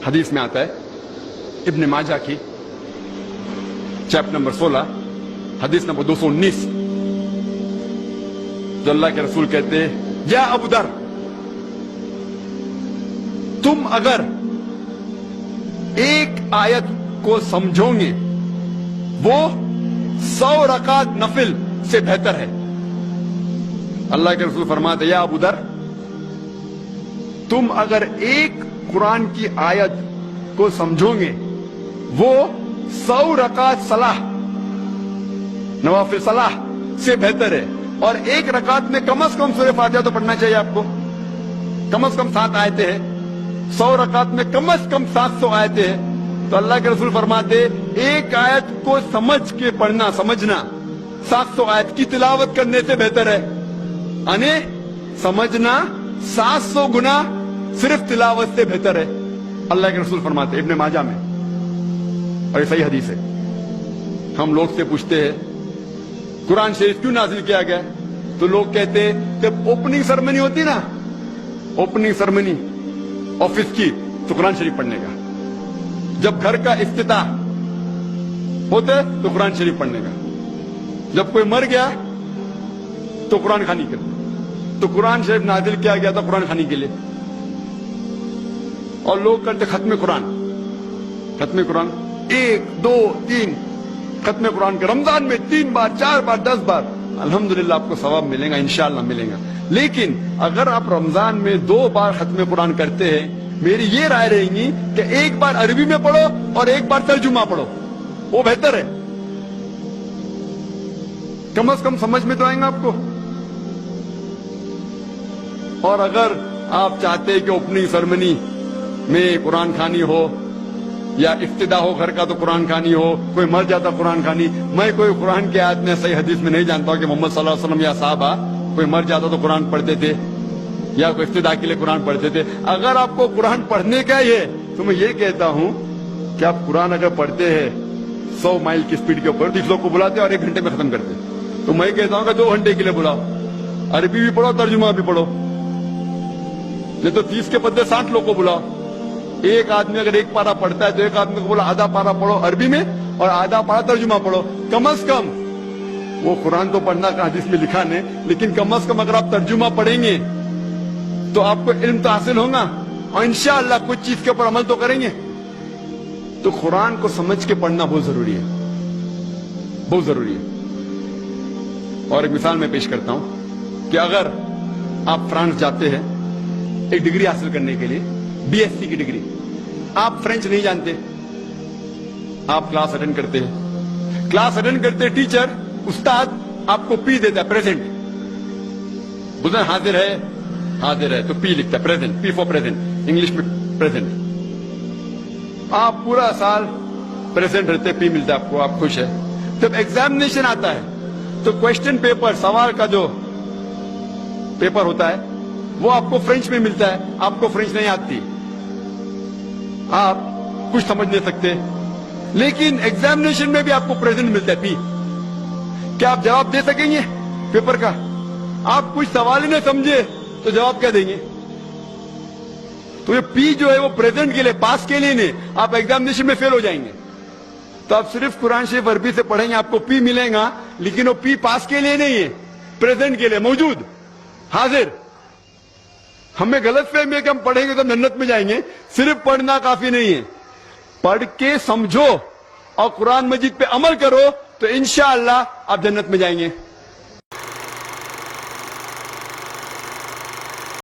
حدیث میں آتا ہے ابن ماجہ کی چیپٹر نمبر 16 حدیث نمبر 219، جو اللہ کے رسول کہتے ہیں یا ابو در، تم اگر ایک آیت کو سمجھو گے وہ 100 رکعت نفل سے بہتر ہے۔ اللہ کے رسول فرماتے یا ابو در، تم اگر ایک قرآن کی آیت کو سمجھو گے وہ 100 رکعت صلاح، نوافل صلاح سے بہتر ہے، اور ایک رکعت میں کم از کم سورہ فاتحہ تو پڑھنا چاہیے آپ کو، کم از کم 7 آیتیں ہیں، 100 رکعت میں کم از کم 700 آیتیں ہیں۔ تو اللہ کے رسول فرماتے ایک آیت کو سمجھ کے پڑھنا، سمجھنا 700 آیت کی تلاوت کرنے سے بہتر ہے، یعنی سمجھنا 700 گنا صرف تلاوت سے بہتر ہے۔ اللہ کے رسول فرماتے ابن ماجہ میں، اور یہ صحیح حدیث ہے۔ ہم لوگ سے پوچھتے ہیں قرآن شریف کیوں نازل کیا گیا، تو لوگ کہتے ہیں جب اوپننگ سرمنی ہوتی نا، اوپننگ سرمنی آفس کی، تو قرآن شریف پڑھنے کا، جب گھر کا افتتاح ہوتا ہے تو قرآن شریف پڑھنے کا، جب کوئی مر گیا تو قرآن خوانی کرتے، تو قرآن شریف نازل کیا گیا تھا قرآن خوانی کے لیے۔ اور لوگ کرتے ختم قرآن، ختم قرآن 1 2 3 ختم قرآن کے رمضان میں 3 بار 4 بار 10 بار، الحمدللہ آپ کو ثواب ملے گا، انشاءاللہ ملے گا۔ لیکن اگر آپ رمضان میں 2 بار ختم قرآن کرتے ہیں، میری یہ رائے رہے گی کہ 1 بار عربی میں پڑھو اور 1 بار ترجمہ پڑھو، وہ بہتر ہے، کم از کم سمجھ میں تو آئیں گا آپ کو۔ اور اگر آپ چاہتے ہیں کہ اوپننگ سرمنی میں قرآن خوانی ہو یا افتتاح ہو گھر کا تو قرآن خوانی ہو، کوئی مر جاتا قرآن خوانی، میں کوئی قرآن کی آیت میں صحیح حدیث میں نہیں جانتا ہوں کہ محمد صلی اللہ علیہ وسلم یا صحابہ کوئی مر جاتا تو قرآن پڑھتے تھے یا کوئی افتتاح کے لیے قرآن پڑھتے تھے۔ اگر آپ کو قرآن پڑھنے کا ہی ہے تو میں یہ کہتا ہوں کہ آپ قرآن اگر پڑھتے ہیں 100 مائل کی سپیڈ کے اوپر، 30 لوگ کو بلاتے اور 1 گھنٹے میں ختم کرتے، تو میں کہتا ہوں کہ 2 گھنٹے کے لیے بلاؤ، عربی بھی پڑھو ترجمہ بھی پڑھو، نہیں تو 30 کے بدلے 60 لوگ کو بلاؤ۔ ایک آدمی اگر 1 پارہ پڑھتا ہے تو ایک آدمی کو بولا آدھا پارہ پڑھو عربی میں اور آدھا پارہ ترجمہ پڑھو، کم از کم وہ قرآن تو پڑھنا کا حدیث میں لکھا نہیں، لیکن کم از کم اگر آپ ترجمہ پڑھیں گے تو آپ کو علم تو حاصل ہوگا اور انشاءاللہ کچھ چیز کے اوپر عمل تو کریں گے۔ تو قرآن کو سمجھ کے پڑھنا بہت ضروری ہے، بہت ضروری ہے۔ اور ایک مثال میں پیش کرتا ہوں کہ اگر آپ فرانس جاتے ہیں ایک ڈگری حاصل کرنے کے لیے، بی ایس سی کی ڈگری، آپ فرینچ نہیں جانتے، آپ کلاس اٹینڈ کرتے ہیں، کلاس اٹینڈ کرتے ٹیچر استاد آپ کو پی دیتا ہے، پریزنٹ، بولتے ہیں حاضر ہے، حاضر ہے تو پی لکھتا ہے، present, P four present, English میں پریزنٹ، آپ پورا سال پریزنٹ رہتے، پی ملتا ہے آپ کو، آپ خوش ہے۔ جب ایگزامینیشن آتا ہے تو کوشچن پیپر، سوال کا جو پیپر ہوتا ہے وہ آپ کو فرینچ میں ملتا ہے، آپ کو فرینچ نہیں آتی، آپ کچھ سمجھ نہیں سکتے، لیکن ایگزامینیشن میں بھی آپ کو پریزنٹ ملتا ہے، پی۔ کیا آپ جواب دے سکیں گے پیپر کا؟ آپ کچھ سوال ہی نہیں سمجھے تو جواب کیا دیں گے؟ تو یہ پی جو ہے وہ پریزنٹ کے لیے، پاس کے لیے نہیں، آپ ایگزامینیشن میں فیل ہو جائیں گے۔ تو آپ صرف قرآن شریف عربی سے پڑھیں گے، آپ کو پی ملے گا، لیکن وہ پی پاس کے لیے نہیں ہے، پریزنٹ کے لیے، موجود، حاضر۔ ہمیں غلط فہمی ہے کہ ہم پڑھیں گے تو جنت میں جائیں گے، صرف پڑھنا کافی نہیں ہے، پڑھ کے سمجھو اور قرآن مجید پہ عمل کرو تو انشاءاللہ آپ جنت میں جائیں گے۔